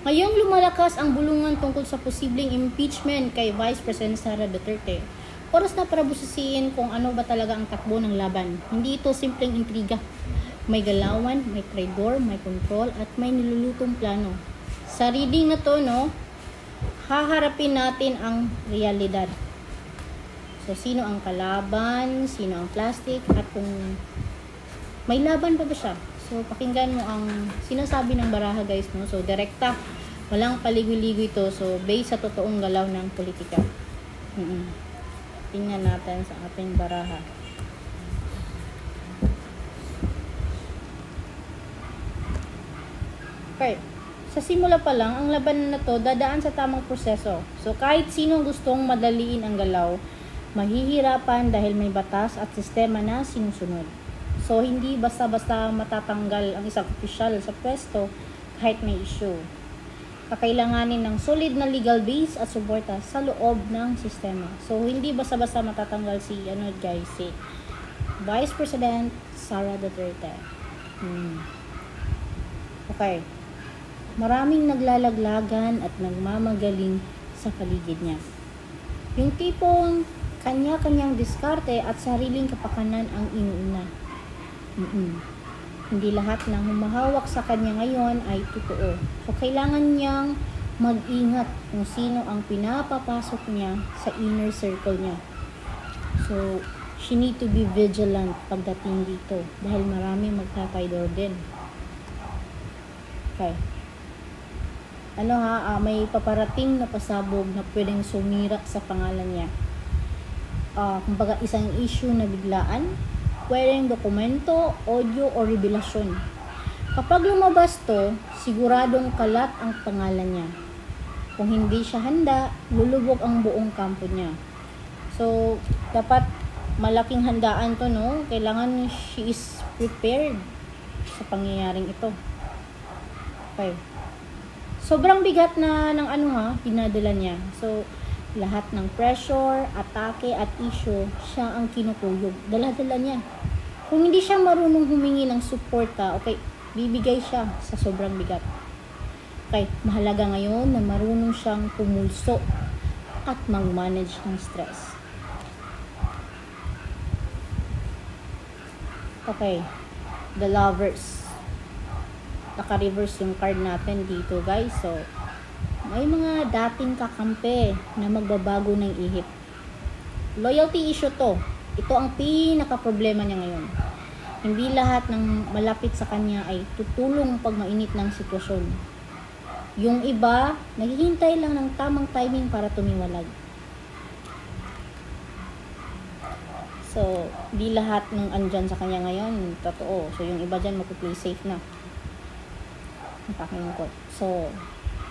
Ngayong lumalakas ang bulungan tungkol sa posibleng impeachment kay Vice President Sara Duterte, oras na para busisiin kung ano ba talaga ang takbo ng laban. Hindi ito simpleng intriga. May galawan, may traidor, may kontrol, at may nilulutong plano. Sa reading na to, no, haharapin natin ang realidad. So, sino ang kalaban, sino ang plastic, at kung may laban pa ba siya. So, pakinggan mo ang sinasabi ng baraha, guys, no? So, direkta. Walang paligoy-ligoy ito. So, based sa totoong galaw ng politika. Tingnan natin sa ating baraha. Okay. Sa simula pa lang, ang laban na to dadaan sa tamang proseso. So, kahit sinong gustong madaliin ang galaw, mahihirapan dahil may batas at sistema na sinusunod. So, hindi basta-basta matatanggal ang isang opisyal sa pwesto kahit may issue. Kakailanganin ng solid na legal base at suporta sa loob ng sistema. So, hindi basta-basta matatanggal si Vice President Sara Duterte. Okay. Maraming naglalaglagan at nagmamagaling sa paligid niya. Yung tipong kanya-kanyang diskarte at sariling kapakanan ang inuuna. Hindi lahat ng humahawak sa kanya ngayon ay totoo. So, kailangan niyang mag-ingat kung sino ang pinapapasok niya sa inner circle niya. So, she need to be vigilant pagdating dito dahil marami magtataydor din. Okay. May paparating na pasabog na pwedeng sumira sa pangalan niya. Kumbaga isang issue na biglaan, pwedeng dokumento, audio, o revelasyon. Kapag lumabas to, siguradong kalat ang pangalan niya. Kung hindi siya handa, lulubog ang buong kampo niya. So, dapat malaking handaan to, no? Kailangan she is prepared sa pangyayaring ito. Okay. Sobrang bigat na ng dinadala niya. So, lahat ng pressure, atake, at issue, siya ang kinukuyog. Dala-dala niya. Kung hindi siya marunong humingi ng suporta, okay, bibigay siya sa sobrang bigat. Okay, mahalaga ngayon na marunong siyang pumulso at mag-manage ng stress. Okay, the Lovers. Naka-reverse yung card natin dito, guys. So, may mga dating kakampi na magbabago ng ihip. Loyalty issue to. Ito ang pinaka-problema niya ngayon. Hindi lahat ng malapit sa kanya ay tutulong pag mainit ng sitwasyon. Yung iba, naghihintay lang ng tamang timing para tumiwalag. So, di lahat ng andyan sa kanya ngayon, totoo. So, yung iba dyan mag-play safe na. Napakingkot. So,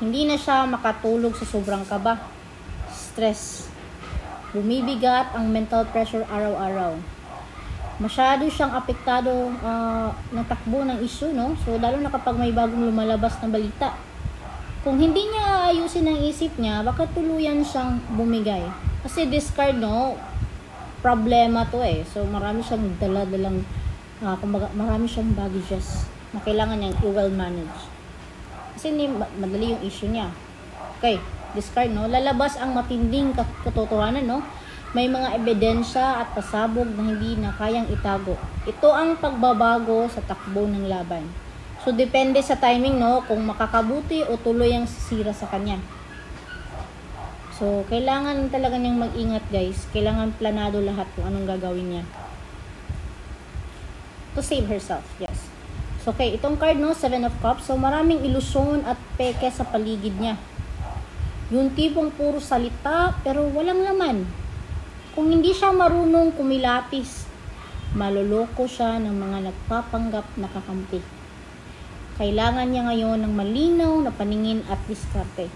hindi na siya makatulog sa sobrang kaba, stress. Bumibigat ang mental pressure araw-araw. Masyado siyang apektado ng takbo ng issue, no? So, lalo na kapag may bagong lumalabas na balita. Kung hindi niya ayusin ang isip niya, baka tuluyan siyang bumigay. Kasi discard, no? Problema to eh. So, marami siyang dala-dalang, marami siyang baggages na kailangan niyang i-well manage. Kasi hindi madali yung issue niya. Okay, discard, no? Lalabas ang matinding katotohanan, no? May mga ebidensya at pasabog na hindi na kayang itago. Ito ang pagbabago sa takbo ng laban. So, depende sa timing, no? Kung makakabuti o tuloy ang sisira sa kanya. So, kailangan talaga niyang mag-ingat, guys. Kailangan planado lahat kung anong gagawin niya. To save herself, yes. So, okay, itong card, no, 7 of Cups. So, maraming ilusyon at peke sa paligid niya. Yung tipong puro salita, pero walang laman. Kung hindi siya marunong kumilatis, maloloko siya ng mga nagpapanggap na kakampi. Kailangan niya ngayon ng malinaw na paningin at diskarte.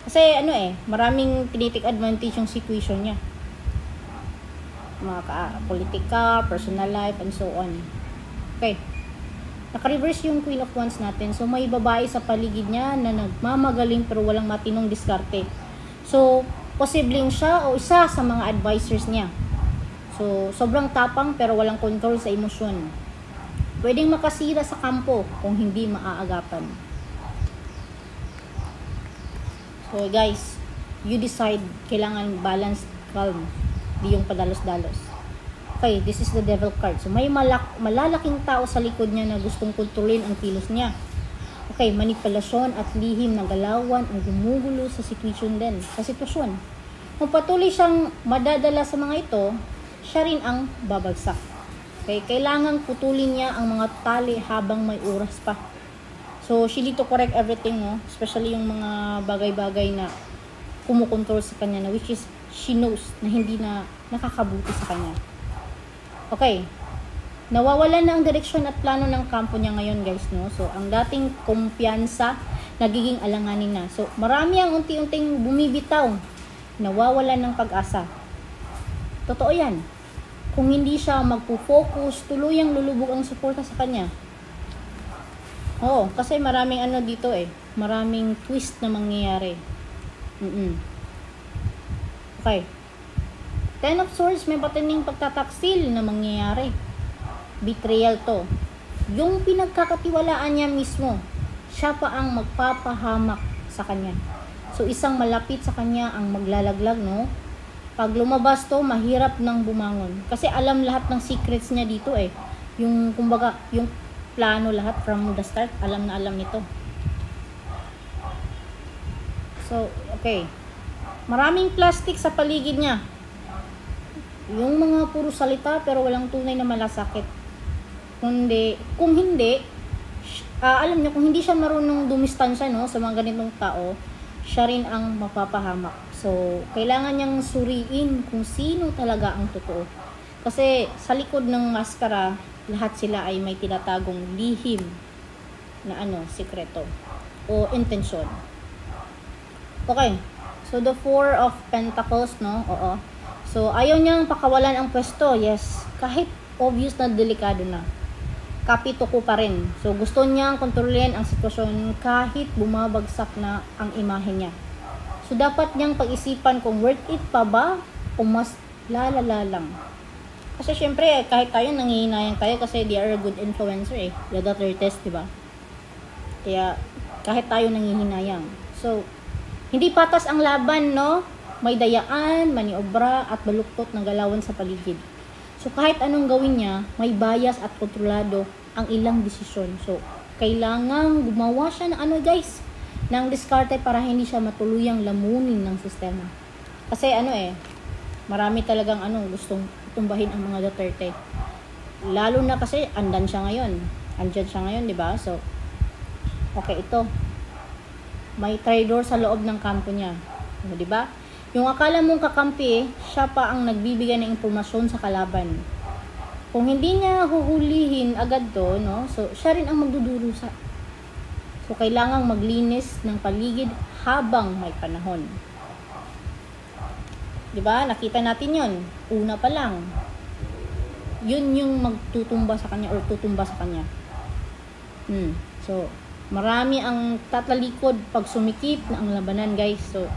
Kasi, maraming tinitik advantage yung situation niya. Mga politika, personal life, and so on. Okay. Naka-reverse yung Queen of Wands natin. So, may babae sa paligid niya na nagmamagaling pero walang matinong diskarte. So, posibleng siya o isa sa mga advisors niya. So, sobrang tapang pero walang control sa emosyon. Pwedeng makasira sa kampo kung hindi maaagapan. So guys, you decide, kailangan balance, calm, di yung padalos-dalos. Okay, this is the devil card. So may malalaking tao sa likod niya na gustong kontrolin ang kilos niya. Okay, manipulasyon at lihim na galawan ang gumugulo sa sitwasyon. Kung patuloy siyang madadala sa mga ito, siya rin ang babagsak. Okay, kailangang putulin niya ang mga tali habang may oras pa. So, she need to correct everything, no? Especially yung mga bagay-bagay na kumukontrol sa kanya, na which is, she knows na hindi na nakakabuti sa kanya. Okay. Nawawalan na ang direksyon at plano ng kampo niya ngayon, guys, no? So, ang dating kumpiyansa, nagiging alanganin na. So, marami ang unti-unting bumibitaw. Nawawalan ng pag-asa. Totoo yan. Kung hindi siya magpo-focus, tuluyang lulubog ang suporta sa kanya. Oo, kasi maraming ano dito maraming twist na mangyayari. Okay. 10 of Swords, may batining pagtataksil na mangyayari. Betrayal to. Yung pinagkakatiwalaan niya mismo, siya pa ang magpapahamak sa kanya. So, isang malapit sa kanya ang maglalaglag, no? Pag lumabas to, mahirap nang bumangon. Kasi alam lahat ng secrets niya dito Yung, kumbaga, yung plano lahat from the start, alam na alam nito. So, okay. Maraming plastic sa paligid niya. Yung mga puro salita pero walang tunay na malasakit. Kung hindi, alam niyo, kung hindi siya marunong dumistansya, no, sa mga ganitong tao, siya rin ang mapapahamak. So, kailangan niyang suriin kung sino talaga ang totoo. Kasi sa likod ng maskara, lahat sila ay may tinatagong lihim na sikreto o intensyon. Okay. So, the 4 of Pentacles, no? Oo. So, ayaw niyang pakawalan ang pwesto. Yes. Kahit obvious na delikado na. Kapituko pa rin. So, gusto niyang kontrolin ang sitwasyon kahit bumabagsak na ang imahe niya. So, dapat niyang pag-isipan kung worth it pa ba o mas lalala lang. Kasi syempre, kahit tayo nangihinayang tayo kasi they are a good influencer The daughter test, diba? Kaya, kahit tayo nangihinayang. So, hindi patas ang laban, no? May dayaan, maniobra, at baluktot ng galawan sa paligid. So, kahit anong gawin niya, may bias at kontrolado ang ilang desisyon. So, kailangang gumawa siya ng ng diskarte para hindi siya matuluyang lamunin ng sistema. Kasi marami talagang gustong tumbahin ang mga Duterte. Lalo na kasi andyan siya ngayon, di ba? So, okay, ito. May traitor sa loob ng kampo niya. Di ba? Yung akala mong kakampi, siya pa ang nagbibigay ng impormasyon sa kalaban. Kung hindi niya huhulihin agad to, no? So, siya rin ang magdudurusa. So, kailangang maglinis ng paligid habang may panahon. Diba? Nakita natin yon. Una pa lang. Yun yung magtutumba sa kanya or tutumba sa kanya. So, marami ang tatalikod pag sumikip na ang labanan, guys. So,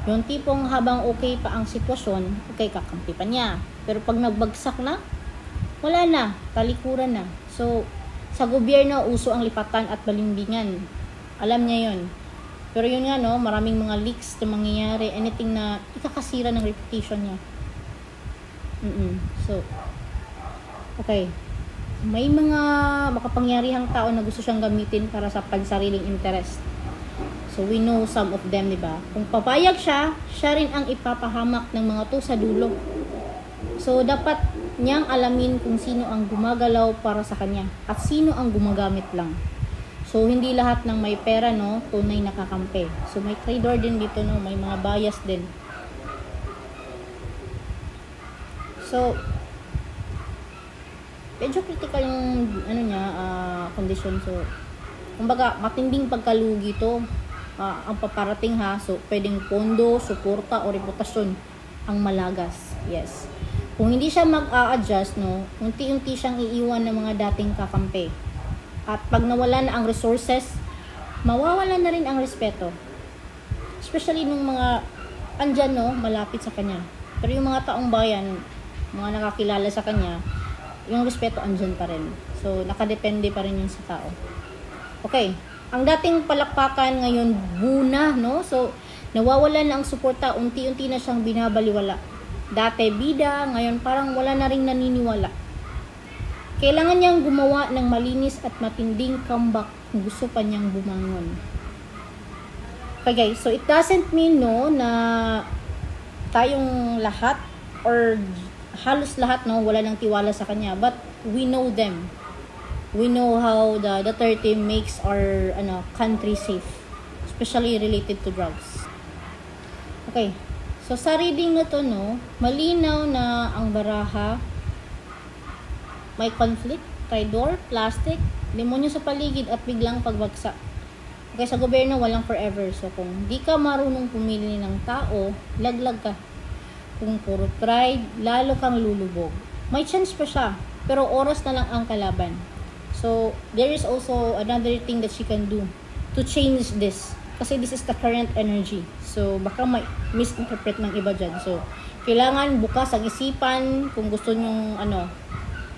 yung tipong habang okay pa ang sitwasyon, okay, kakampi pa niya. Pero pag nagbagsak na, wala na. Talikuran na. So, sa gobyerno, uso ang lipatan at balimbingan. Alam niya yon. Pero yun nga, no, maraming mga leaks na mangyayari, anything na ikakasira ng reputation niya. So, okay. May mga makapangyarihang tao na gusto siyang gamitin para sa pansariling interest. So, we know some of them, di ba? Kung papayag siya, siya rin ang ipapahamak ng mga to sa dulo. So, dapat niyang alamin kung sino ang gumagalaw para sa kanya at sino ang gumagamit lang. So, hindi lahat ng may pera, no, tunay nakakampi. So, may traitor din dito, no, may mga bias din. So, medyo critical yung, condition. So, kumbaga, matinding pagkalugi to, ang paparating So, pwedeng pondo, suporta, o reputasyon ang malagas. Yes. Kung hindi siya mag-a-adjust, no, unti-unti siyang iiwan ng mga dating kakampi. At pag nawala na ang resources, mawawala na rin ang respeto. Especially nung mga andyan, no, malapit sa kanya. Pero yung mga taong bayan, mga nakakilala sa kanya, yung respeto andyan pa rin. So, nakadepende pa rin yun sa tao. Okay. Ang dating palakpakan ngayon, buna, no? So, Nawawalan na ang suporta, unti-unti na siyang binabaliwala. Dati bida, ngayon parang wala na ring naniniwala. Kailangan niyang gumawa ng malinis at matinding comeback kung gusto pa niyang bumangon. Okay guys, so it doesn't mean no na tayong lahat or halos lahat no wala nang tiwala sa kanya, but we know them. We know how the Duterte makes our country safe, especially related to drugs. Okay. So sa reading na to no, malinaw na ang baraha may conflict, traitor, plastic, demonyo sa paligid at biglang pagbagsak. Okay, sa gobyerno walang forever. So kung di ka marunong pumili ng tao, laglag ka. Kung puro pride, lalo kang lulubog. May chance pa siya, pero oras na lang ang kalaban. So there is also another thing that she can do to change this. Kasi this is the current energy. So baka may misinterpret ng iba dyan. So kailangan bukas ang isipan kung gusto nyong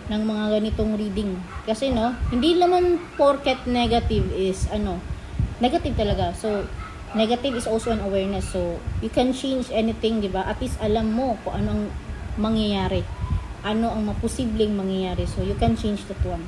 ng mga ganitong reading. Kasi no, hindi naman porket negative is negative talaga. So negative is also an awareness. So you can change anything, di ba? At least alam mo kung anong mangyayari. Ano ang maposibleng mangyayari. So you can change that one.